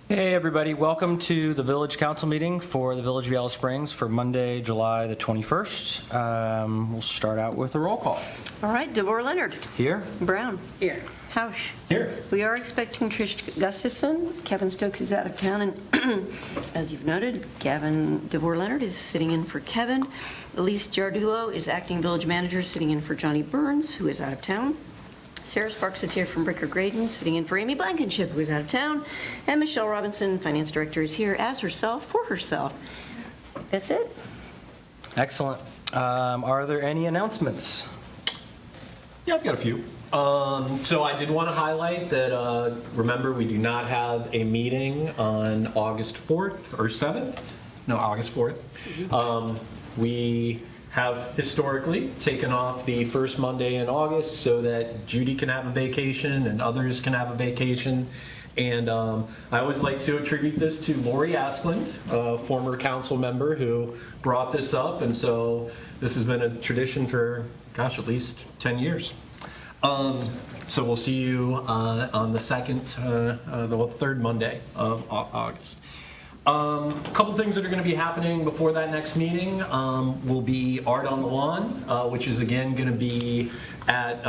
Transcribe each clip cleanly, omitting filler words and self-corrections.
Hey everybody, welcome to the Village Council meeting for the Village of Yellow Springs for Monday, July the 21st. We'll start out with a roll call. All right, DeVore Leonard. Here. Brown. Here. Hausch. Here. We are expecting Trish Gustafson. Kevin Stokes is out of town, and as you've noted, DeVore Leonard is sitting in for Kevin. Elise Giardulo is acting village manager, sitting in for Johnny Burns, who is out of town. Sarah Sparks is here from Bricker Graydon, sitting in for Amy Blankenship, who is out of town. And Michelle Robinson, finance director, is here as herself for herself. That's it. Excellent. Are there any announcements? Yeah, I've got a few. So I did want to highlight that, remember, we do not have a meeting on August 4th or 7th. No, August 4th. We have historically taken off the first Monday in August so that Judy can have a vacation and others can have a vacation. And I always like to attribute this to Lori Asklund, a former council member who brought this up. And so this has been a tradition for, gosh, at least 10 years. So we'll see you on the third Monday of August. A couple things that are going to be happening before that next meeting will be Art on the Lawn, which is again going to be at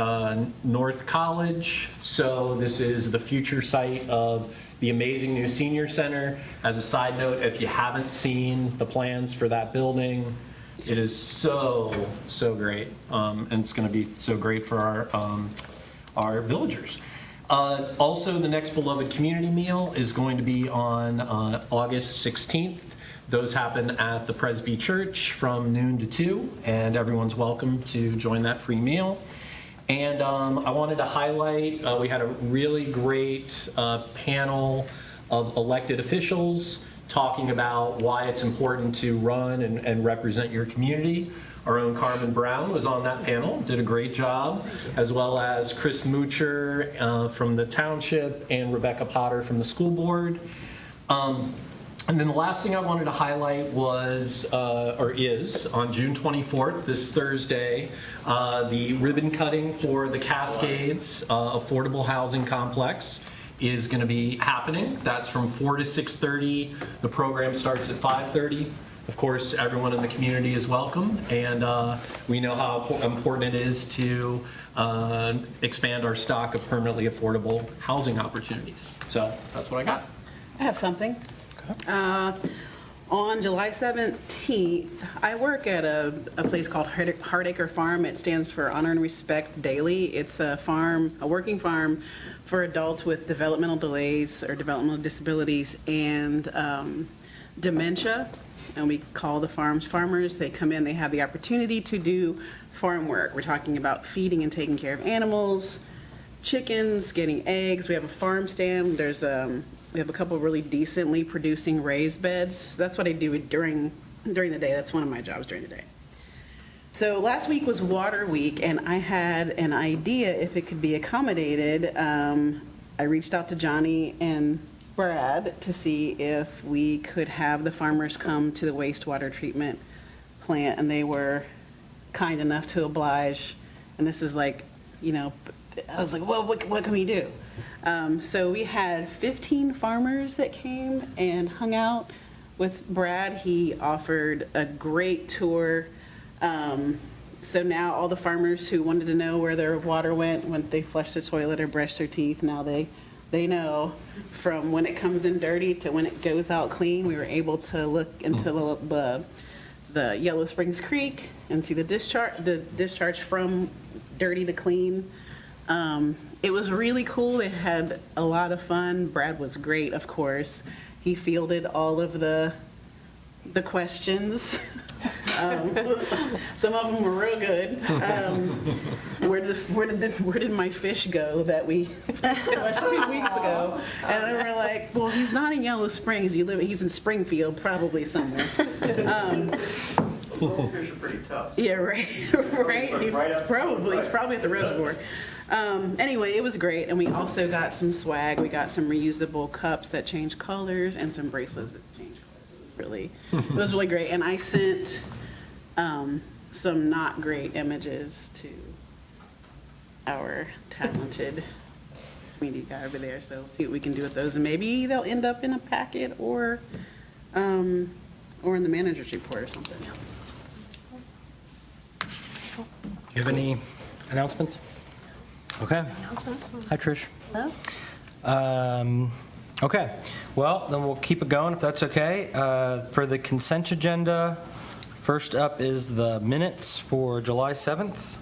North College. So this is the future site of the amazing new senior center. As a side note, if you haven't seen the plans for that building, it is so great, and it's going to be so great for our villagers. Also, the next Beloved Community Meal is going to be on August 16th. Those happen at the Presby Church from noon to 2, and everyone's welcome to join that free meal. And I wanted to highlight, we had a really great panel of elected officials talking about why it's important to run and represent your community. Our own Carmen Brown was on that panel, did a great job, as well as Chris Moocher from the township and Rebecca Potter from the school board. And then the last thing I wanted to highlight was, is, on June 24th, this Thursday, the ribbon cutting for the Cascades Affordable Housing Complex is going to be happening. That's from 4 to 6:30. The program starts at 5:30. Of course, everyone in the community is welcome, and we know how important it is to expand our stock of permanently affordable housing opportunities. So that's what I got. I have something. On July 17th, I work at a place called Hardacre Farm. It stands for Honor and Respect Daily. It's a working farm for adults with developmental delays or developmental disabilities and dementia. And we call the farms farmers. They come in, they have the opportunity to do farm work. We're talking about feeding and taking care of animals, chickens, getting eggs. We have a farm stand. We have a couple of really decently producing raised beds. So that's what I do during the day. That's one of my jobs during the day. So last week was Water Week, and I had an idea if it could be accommodated. I reached out to Johnny and Brad to see if we could have the farmers come to the wastewater treatment plant, and they were kind enough to oblige. And this is like, I was like, well, what can we do? So we had 15 farmers that came and hung out with Brad. He offered a great tour. So now all the farmers who wanted to know where their water went when they flushed the toilet or brushed their teeth, now they know from when it comes in dirty to when it goes out clean. We were able to look into the Yellow Springs Creek and see the discharge from dirty to clean. It was really cool. It had a lot of fun. Brad was great, of course. He fielded all of the questions. Some of them were real good. Where did my fish go that we flushed 2 weeks ago? And we were like, well, he's not in Yellow Springs. He's in Springfield, probably somewhere. Fish are pretty tough. Yeah, right. He's probably at the reservoir. Anyway, it was great, and we also got some swag. We got some reusable cups that change colors and some bracelets that change colors. It was really great, and I sent some not great images to our talented community guy over there, so see what we can do with those. And maybe they'll end up in a packet or in the manager's report or something. Do you have any announcements? Okay. Hi, Trish. Hello? Okay, well, then we'll keep it going if that's okay. For the consent agenda, first up is the minutes for July 7th.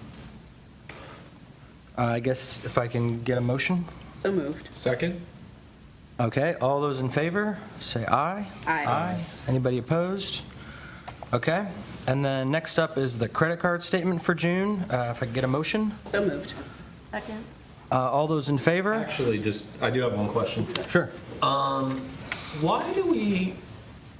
I guess if I can get a motion? So moved. Second? Okay, all those in favor, say aye. Aye. Anybody opposed? Okay, and then next up is the credit card statement for June. If I can get a motion? So moved. Second? All those in favor? Actually, I do have one question. Sure. Why do we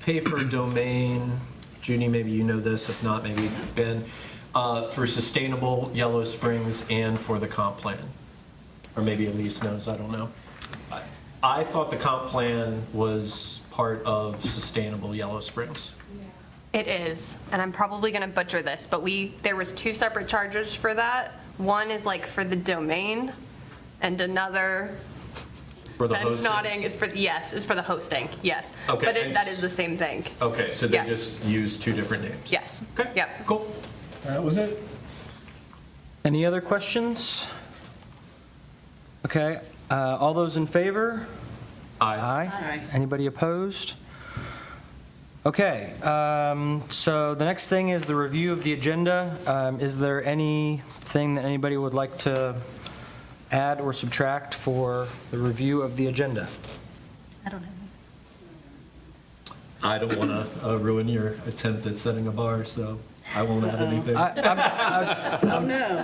pay for domain, Judy, maybe you know this, if not, maybe Ben, for Sustainable Yellow Springs and for the comp plan? Or maybe Elise knows, I don't know. I thought the comp plan was part of Sustainable Yellow Springs. It is, and I'm probably going to butcher this, but there was 2 separate charges for that. One is like for the domain, and another, For the Ben's hosting? nodding, is for the hosting, yes. Okay, But and that is the same thing. Okay, so they Yeah. just used 2 different names? Yes. Okay. Yep. Cool. That was it. Any other questions? Okay, all those in favor? Aye. Aye. Anybody opposed? Okay, so the next thing is the review of the agenda. Is there anything that anybody would like to add or subtract for the review of the agenda? I don't have I don't want to ruin your attempt at setting a bar, so I won't add anything. Oh, no.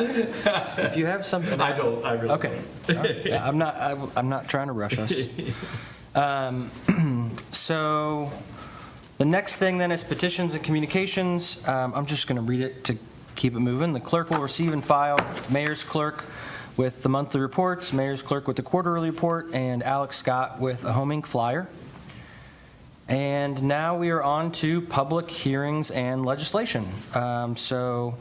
If you have something. I don't, I really Okay. All right. Yeah, I'm not trying to rush us. So the next thing then is petitions and communications. I'm just going to read it to keep it moving. The clerk will receive and file, mayor's clerk with the monthly reports, mayor's clerk with the quarterly report, and Alex Scott with a home ink flyer. And now we are on to public hearings and legislation. So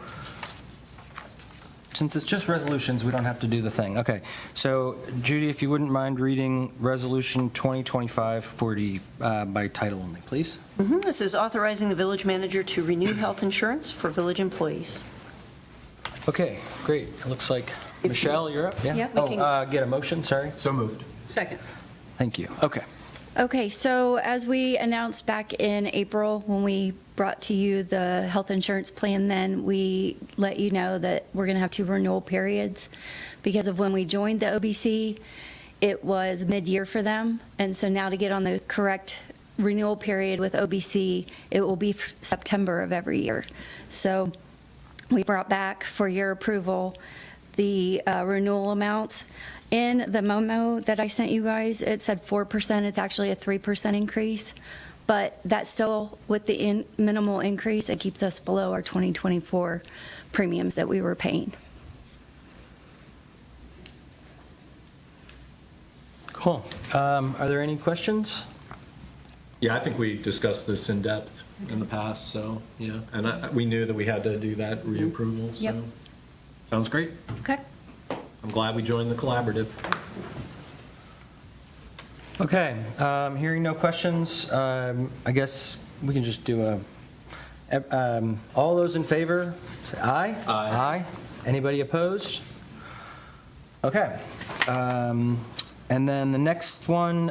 since it's just resolutions, we don't have to do the thing. Okay, so Judy, if you wouldn't mind reading Resolution 2025-40 by title only, please. This is authorizing the village manager to renew health insurance for village employees. Okay, great. It looks like, Michelle, you're up? Yeah, we can- Get a motion, sorry. So moved. Second. Thank you. Okay. Okay, so as we announced back in April, when we brought to you the health insurance plan, then we let you know that we're going to have 2 renewal periods because of when we joined the OBC, it was mid-year for them. And so now to get on the correct renewal period with OBC, it will be September of every year. So we brought back for your approval the renewal amounts. In the memo that I sent you guys, it said 4%. It's actually a 3% increase, but that's still with the minimal increase. It keeps us below our 2024 premiums that we were paying. Cool. Are there any questions? Yeah, I think we discussed this in depth in the past, so, yeah. And we knew that we had to do that reapproval, so. Yep. Sounds great. Okay. I'm glad we joined the collaborative. Okay, hearing no questions, I guess we can just do all those in favor, say aye? Aye. Aye. Anybody opposed? Okay. And then the next one,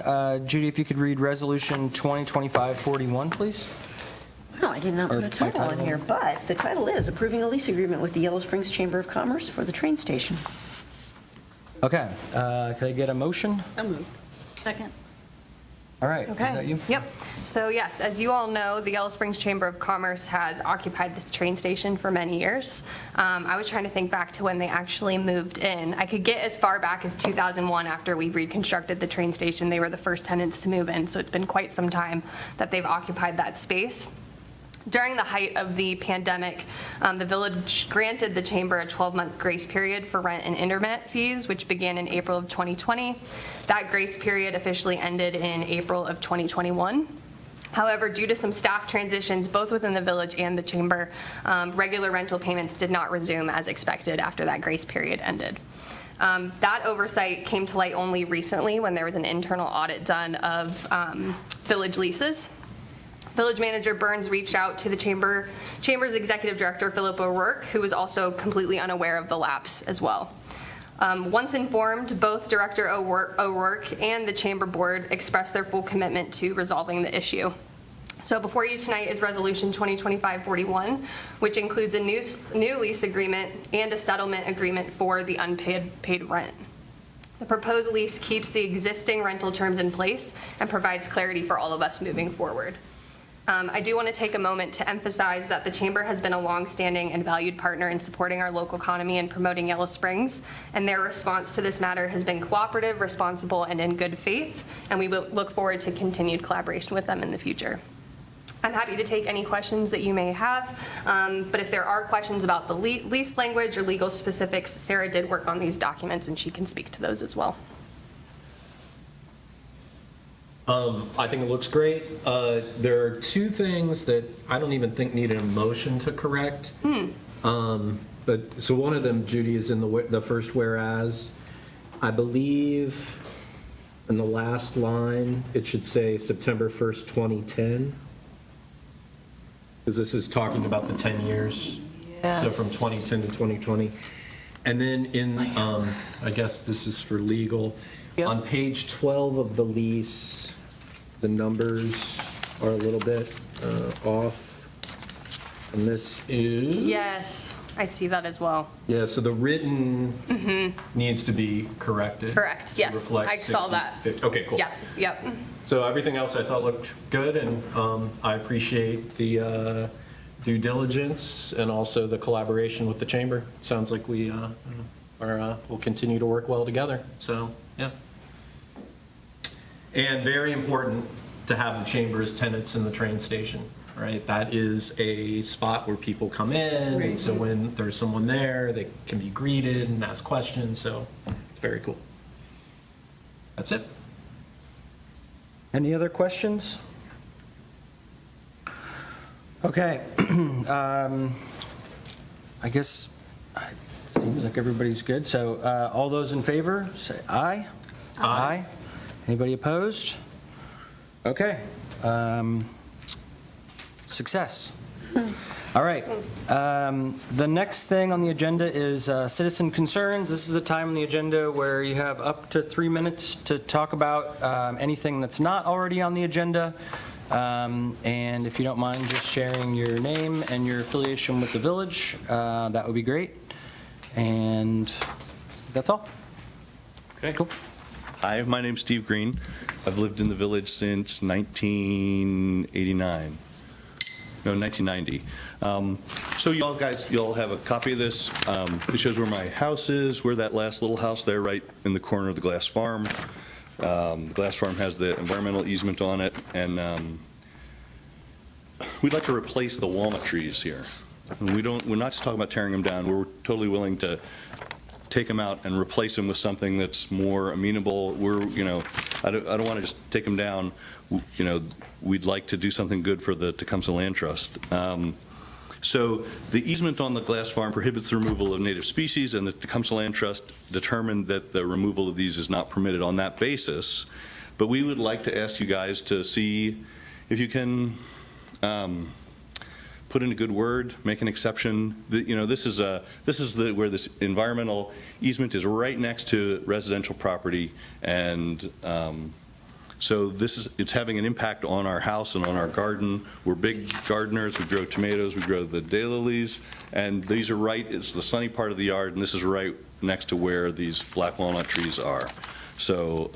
Judy, if you could read Resolution 2025-41, please? Well, I did not put Or a by title in title. here, but the title is approving a lease agreement with the Yellow Springs Chamber of Commerce for the train station. Okay, can I get a motion? So moved. Second. All right, is that you? Yep. So yes, as you all know, the Yellow Springs Chamber of Commerce has occupied this train station for many years. I was trying to think back to when they actually moved in. I could get as far back as 2001 after we reconstructed the train station. They were the first tenants to move in, so it's been quite some time that they've occupied that space. During the height of the pandemic, the village granted the chamber a 12-month grace period for rent and internet fees, which began in April of 2020. That grace period officially ended in April of 2021. However, due to some staff transitions, both within the village and the chamber, regular rental payments did not resume as expected after that grace period ended. That oversight came to light only recently when there was an internal audit done of village leases. Village Manager Burns reached out to the Chamber's Executive Director, Philip O'Rourke, who was also completely unaware of the lapse as well. Once informed, both Director O'Rourke and the Chamber Board expressed their full commitment to resolving the issue. So before you tonight is Resolution 2025-41, which includes a new lease agreement and a settlement agreement for the unpaid rent. The proposed lease keeps the existing rental terms in place and provides clarity for all of us moving forward. I do want to take a moment to emphasize that the Chamber has been a longstanding and valued partner in supporting our local economy and promoting Yellow Springs, and their response to this matter has been cooperative, responsible, and in good faith, and we will look forward to continued collaboration with them in the future. I'm happy to take any questions that you may have, but if there are questions about the lease language or legal specifics, Sarah did work on these documents and she can speak to those as well. I think it looks great. There are two things that I don't even think need a motion to correct. But so one of them, Judy, is in the first whereas. I believe in the last line, it should say September 1st, 2010. Because this is talking about the 10 years. So from 2010 to 2020. And then in, I guess this is for legal. Yep. On page 12 of the lease, the numbers are a little bit off. And this is? Yes, I see that as well. Yeah, so the written needs to be corrected. Correct, to yes, reflect I saw that. 50. Okay, cool. Yep. So everything else I thought looked good, and I appreciate the due diligence and also the collaboration with the chamber. Sounds like we will continue to work well together, so, yeah. And very important to have the chamber as tenants in the train station, right? That is a spot where people come in, and so when there's someone there, they can be greeted and ask questions, so it's very cool. That's it. Any other questions? Okay. I guess it seems like everybody's good. So all those in favor, say aye. Aye. Anybody opposed? Okay. Success. All right. The next thing on the agenda is citizen concerns. This is the time on the agenda where you have up to 3 minutes to talk about anything that's not already on the agenda. And if you don't mind just sharing your name and your affiliation with the village, that would be great. And that's all. Okay. Cool. Hi, my name's Steve Green. I've lived in the village since 1989. No, 1990. So you all guys, you all have a copy of this. It shows where my house is, where that last little house there, right in the corner of the glass farm. The glass farm has the environmental easement on it, and we'd like to replace the walnut trees here. And we're not just talking about tearing them down. We're totally willing to take them out and replace them with something that's more amenable. I don't want to just take them down. We'd like to do something good for the Tecumseh Land Trust. So the easement on the glass farm prohibits the removal of native species, and the Tecumseh Land Trust determined that the removal of these is not permitted on that basis. But we would like to ask you guys to see if you can put in a good word, make an exception. This is where this environmental easement is right next to residential property, and so it's having an impact on our house and on our garden. We're big gardeners. We grow tomatoes. We grow the daylilies, and these are right. It's the sunny part of the yard, and this is right next to where these black walnut trees are. So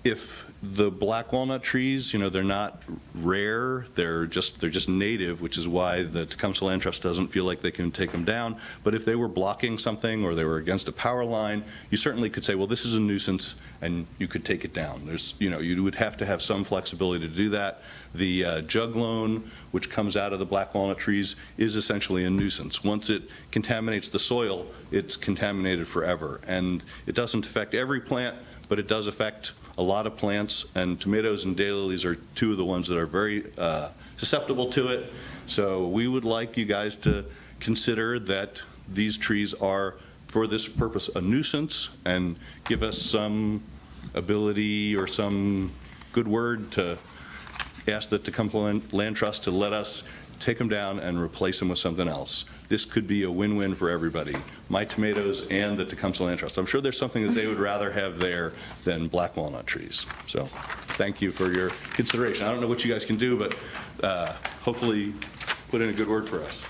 if the black walnut trees, they're not rare, they're just native, which is why the Tecumseh Land Trust doesn't feel like they can take them down. But if they were blocking something or they were against a power line, you certainly could say, well, this is a nuisance, and you could take it down. You would have to have some flexibility to do that. The jug loan, which comes out of the black walnut trees, is essentially a nuisance. Once it contaminates the soil, it's contaminated forever. And it doesn't affect every plant, but it does affect a lot of plants, and tomatoes and daylilies are two of the ones that are very susceptible to it. So we would like you guys to consider that these trees are for this purpose, a nuisance and give us some ability or some good word to ask the Tecumseh Land Trust to let us take them down and replace them with something else. This could be a win-win for everybody, my tomatoes and the Tecumseh Land Trust. I'm sure there's something that they would rather have there than black walnut trees. So thank you for your consideration. I don't know what you guys can do, but hopefully put in a good word for us.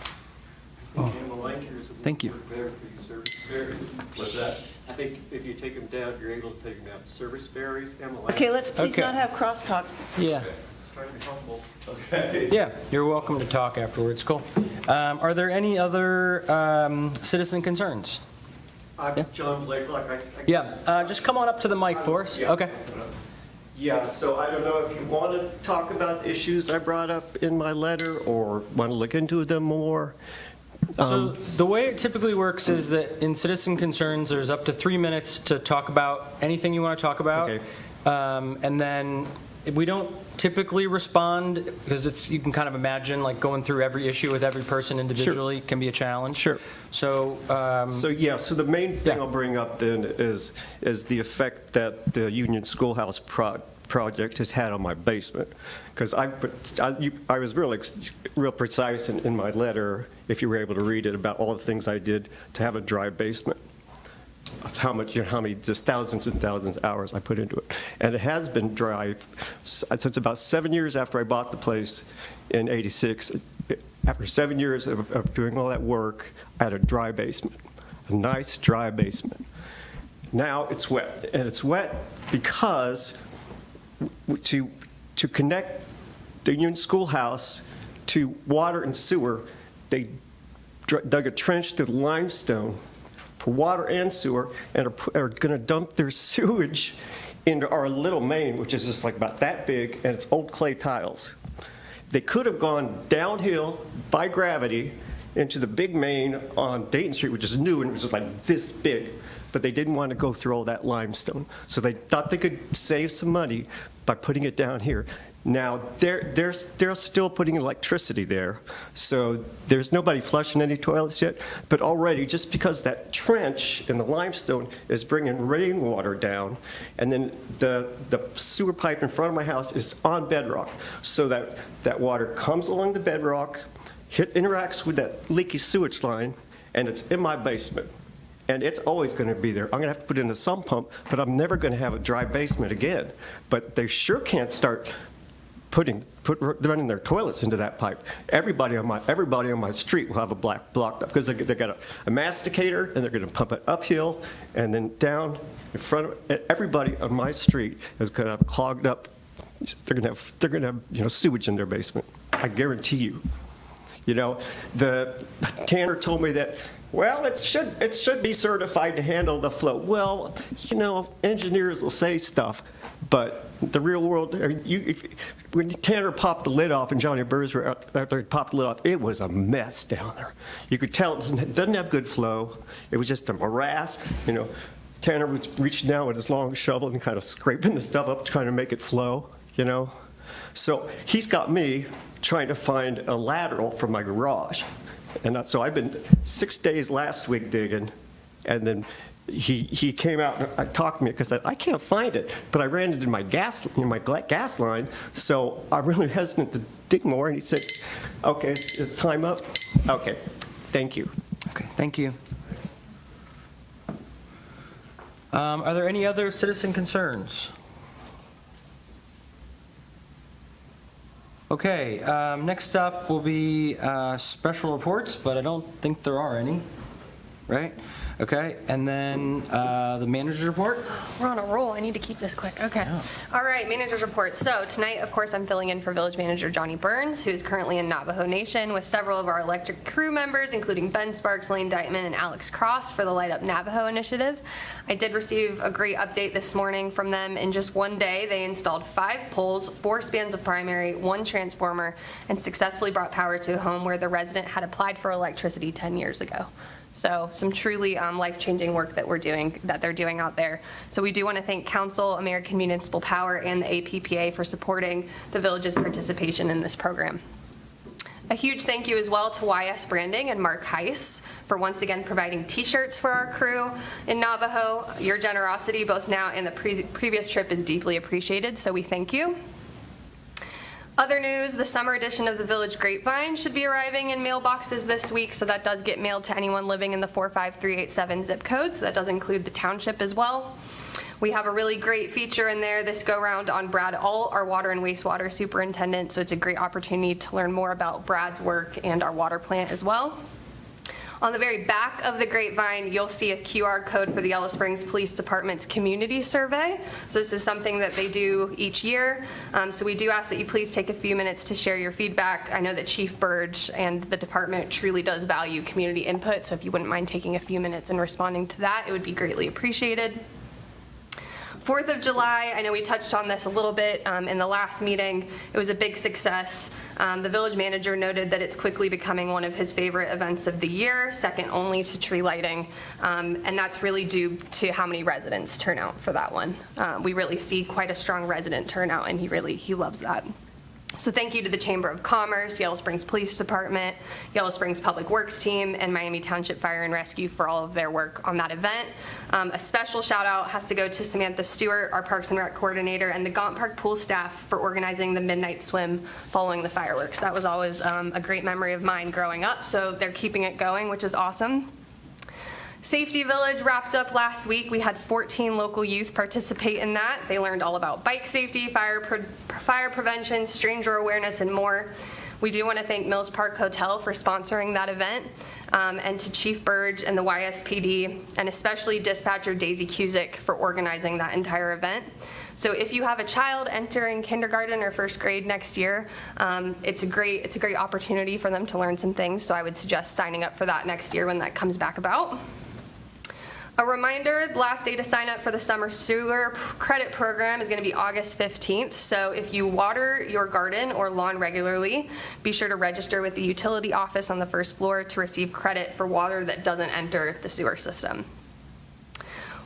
Thank you. Better for you, service berries. What's that? I think if you take them down, you're able to take them down. Service berries, Emily. Okay, let's please Okay. not have crosstalk. Yeah. It's trying to be helpful. Okay. Yeah, you're welcome to talk afterwards. Cool. Are there any other citizen concerns? I'm Yeah. John Blakelock. Yeah, just come on up to the mic for us. Yeah. Okay. Yeah, so I don't know if you want to talk about the issues I brought up in my letter or want to look into them more. So the way it typically works is that in citizen concerns, there's up to 3 minutes to talk about anything you want to talk about. Okay. And then we don't typically respond because you can kind of imagine like going through every issue with every person individually can be a challenge. Sure. So, So the main thing Yeah. I'll bring up then is the effect that the Union Schoolhouse project has had on my basement. Because I was real precise in my letter, if you were able to read it, about all the things I did to have a dry basement. That's how many, just thousands and thousands of hours I put into it. And it has been dry since about 7 years after I bought the place in '86. After 7 years of doing all that work, I had a dry basement, a nice dry basement. Now it's wet, and it's wet because to connect the Union Schoolhouse to water and sewer, they dug a trench to the limestone for water and sewer, and are going to dump their sewage into our little main, which is just like about that big, and it's old clay tiles. They could have gone downhill by gravity into the big main on Dayton Street, which is new, and it was just like this big. But they didn't want to go through all that limestone. So they thought they could save some money by putting it down here. Now, they're still putting electricity there, so there's nobody flushing any toilets yet, but already, just because that trench in the limestone is bringing rainwater down, and then the sewer pipe in front of my house is on bedrock, so that water comes along the bedrock, interacts with that leaky sewage line, and it's in my basement. And it's always going to be there. I'm going to have to put in a sump pump, but I'm never going to have a dry basement again. But they sure can't start running their toilets into that pipe. Everybody on my street will have a blocked up because they got a masticator, and they're going to pump it uphill and then down in front of it. Everybody on my street is going to have clogged up. They're going to have sewage in their basement. I guarantee you. The Tanner told me that, well, it should be certified to handle the flow. Well, engineers will say stuff, but the real world, when Tanner popped the lid off and Johnny Burrs were out there, popped the lid off, it was a mess down there. You could tell it doesn't have good flow. It was just a morass. Tanner was reaching down with his long shovel and kind of scraping the stuff up, trying to make it flow, So he's got me trying to find a lateral from my garage. And so I've been 6 days last week digging, and then he came out and talked to me because I can't find it, but I ran into my gas line, so I'm really hesitant to dig more. And he said, "Okay, is time up?" Okay, thank you. okay, thank you. Are there any other citizen concerns? Okay, next up will be special reports, but I don't think there are any, right? Okay, and then the manager's report? We're on a roll. I need to keep this quick. Okay. All right, manager's report. So tonight, of course, I'm filling in for Village Manager Johnny Burns, who's currently in Navajo Nation with several of our electric crew members, including Ben Sparks, Lane Deitman, and Alex Cross for the Light Up Navajo initiative. I did receive a great update this morning from them. In just one day, they installed 5 poles, 4 spans of primary, 1 transformer, and successfully brought power to a home where the resident had applied for electricity 10 years ago. So some truly life-changing work that they're doing out there. So we do want to thank Council, American Municipal Power, and the APPA for supporting the village's participation in this program. A huge thank you as well to YS Branding and Mark Heiss for once again providing t-shirts for our crew in Navajo. Your generosity, both now and the previous trip, is deeply appreciated, so we thank you. Other news, the summer edition of the Village Grapevine should be arriving in mailboxes this week, so that does get mailed to anyone living in the 45387 zip code, so that does include the township as well. We have a really great feature in there this go-round on Brad Alt, our water and wastewater superintendent, so it's a great opportunity to learn more about Brad's work and our water plant as well. On the very back of the grapevine, you'll see a QR code for the Yellow Springs Police Department's community survey. So this is something that they do each year. So we do ask that you please take a few minutes to share your feedback. I know that Chief Burge and the department truly does value community input, so if you wouldn't mind taking a few minutes and responding to that, it would be greatly appreciated. 4th of July, I know we touched on this a little bit in the last meeting. It was a big success. The village manager noted that it's quickly becoming one of his favorite events of the year, second only to tree lighting, and that's really due to how many residents turn out for that one. We really see quite a strong resident turnout, and he loves that. So thank you to the Chamber of Commerce, Yellow Springs Police Department, Yellow Springs Public Works Team, and Miami Township Fire and Rescue for all of their work on that event. A special shout out has to go to Samantha Stewart, our Parks and Rec coordinator, and the Gaunt Park pool staff for organizing the midnight swim following the fireworks. That was always a great memory of mine growing up, so they're keeping it going, which is awesome. Safety Village wrapped up last week. We had 14 local youth participate in that. They learned all about bike safety, fire prevention, stranger awareness, and more. We do want to thank Mills Park Hotel for sponsoring that event, and to Chief Burge and the YSPD, and especially dispatcher Daisy Cusick for organizing that entire event. So if you have a child entering kindergarten or first grade next year, it's a great opportunity for them to learn some things. So I would suggest signing up for that next year when that comes back about. A reminder, the last day to sign up for the summer sewer credit program is going to be August 15th. So if you water your garden or lawn regularly, be sure to register with the utility office on the first floor to receive credit for water that doesn't enter the sewer system.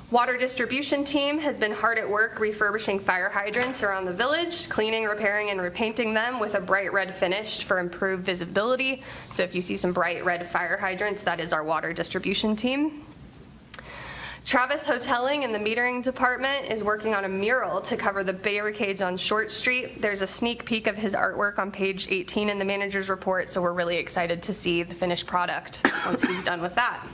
Water distribution team has been hard at work refurbishing fire hydrants around the village, cleaning, repairing, and repainting them with a bright red finish for improved visibility. So if you see some bright red fire hydrants, that is our water distribution team. Travis Hoteling in the metering department is working on a mural to cover the barricades on Short Street. There's a sneak peek of his artwork on page 18 in the manager's report, so we're really excited to see the finished product once he's done with that.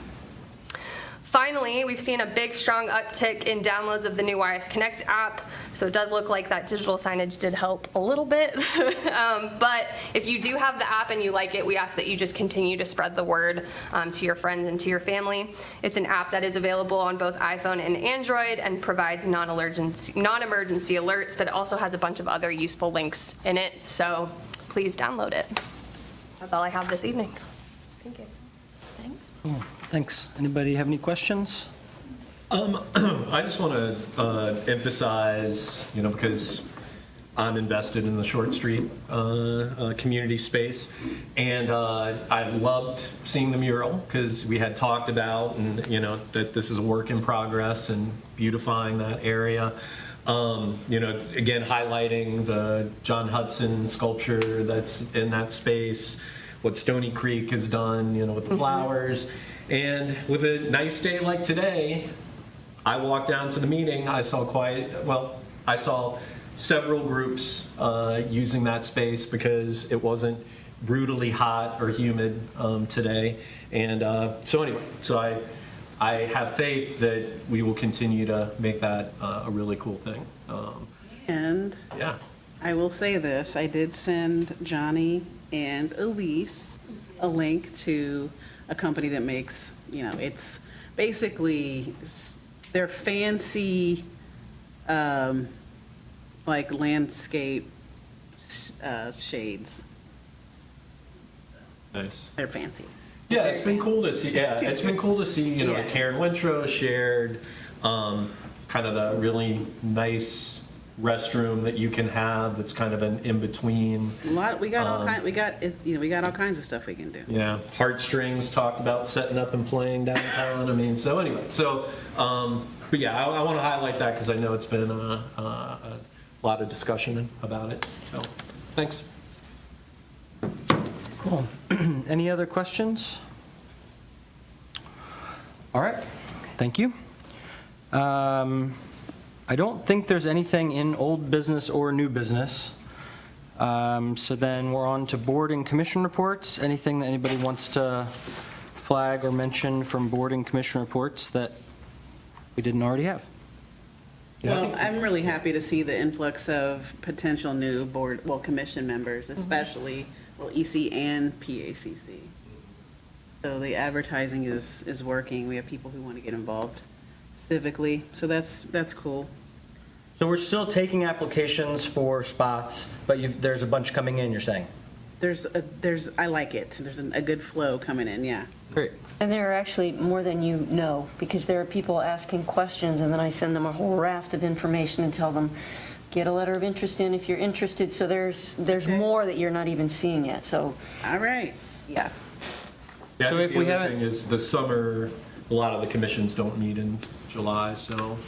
Finally, we've seen a big, strong uptick in downloads of the new YS Connect app, so it does look like that digital signage did help a little bit. But if you do have the app and you like it, we ask that you just continue to spread the word to your friends and to your family. It's an app that is available on both iPhone and Android and provides non-emergency alerts, but it also has a bunch of other useful links in it, so please download it. That's all I have this evening. Thank you. Thanks. Cool. Thanks. Anybody have any questions? I just want to emphasize, because I'm invested in the Short Street community space, and I loved seeing the mural because we had talked about, and that this is a work in progress and beautifying that area. Again, highlighting the John Hudson sculpture that's in that space, what Stony Creek has done, with the flowers. And with a nice day like today, I walked down to the meeting. I saw several groups using that space because it wasn't brutally hot or humid today. And so I have faith that we will continue to make that a really cool thing. And Yeah. I will say this, I did send Johnny and Elise a link to a company that makes, it's basically, they're fancy, like landscape shades. Nice. They're fancy. Yeah, it's been cool to see. Yeah, it's been cool to see. Yeah. Karen Wintro shared kind of the really nice restroom that you can have. That's kind of an in between. We got all kinds of stuff we can do. Yeah, Heartstrings talked about setting up and playing downtown. But yeah, I want to highlight that because I know it's been a lot of discussion about it. So, thanks. Cool. Cool. Any other questions? All right, thank you. I don't think there's anything in old business or new business. So then we're on to board and commission reports. Anything that anybody wants to flag or mention from board and commission reports that we didn't already have? Well, I'm really happy to see the influx of potential new commission members, especially, EC and PACC. So the advertising is working. We have people who want to get involved civically, so that's cool. So we're still taking applications for spots, but there's a bunch coming in, you're saying? I like it. There's a good flow coming in, yeah. Great. And there are actually more than you know, because there are people asking questions, and then I send them a whole raft of information and tell them, get a letter of interest in if you're interested. So there's more that you're not even seeing yet, so, All right. yeah. Yeah, So I think if we the other haven't- thing is the summer, a lot of the commissions don't meet in July, so,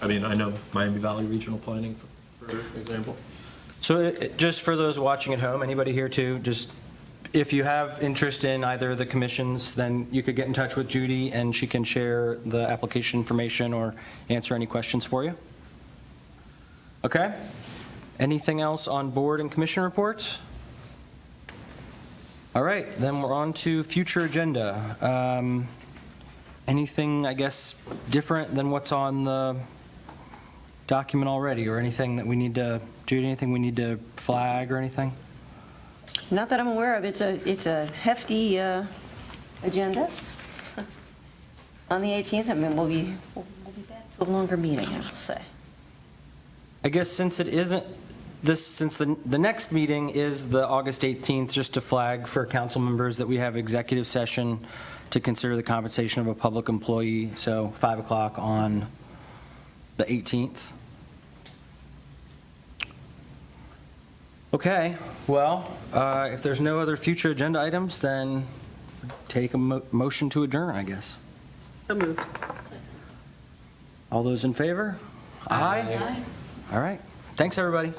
I mean, I know Miami Valley Regional Planning, for example. So just for those watching at home, anybody here too, just if you have interest in either of the commissions, then you could get in touch with Judy and she can share the application information or answer any questions for you. Okay? Anything else on board and commission reports? All right, then we're on to future agenda. Anything, I guess, different than what's on the document already, or anything that we need to, Judy, anything we need to flag or anything? Not that I'm aware of. It's a hefty agenda on the 18th. I mean, we'll be back to a longer meeting, I will say. I guess since it isn't since the next meeting is the August 18th, just to flag for council members that we have executive session to consider the compensation of a public employee, so 5 o'clock on the 18th. Okay, well, if there's no other future agenda items, then take a motion to adjourn, I guess. So moved. All those in favor? Aye. All right, thanks, everybody.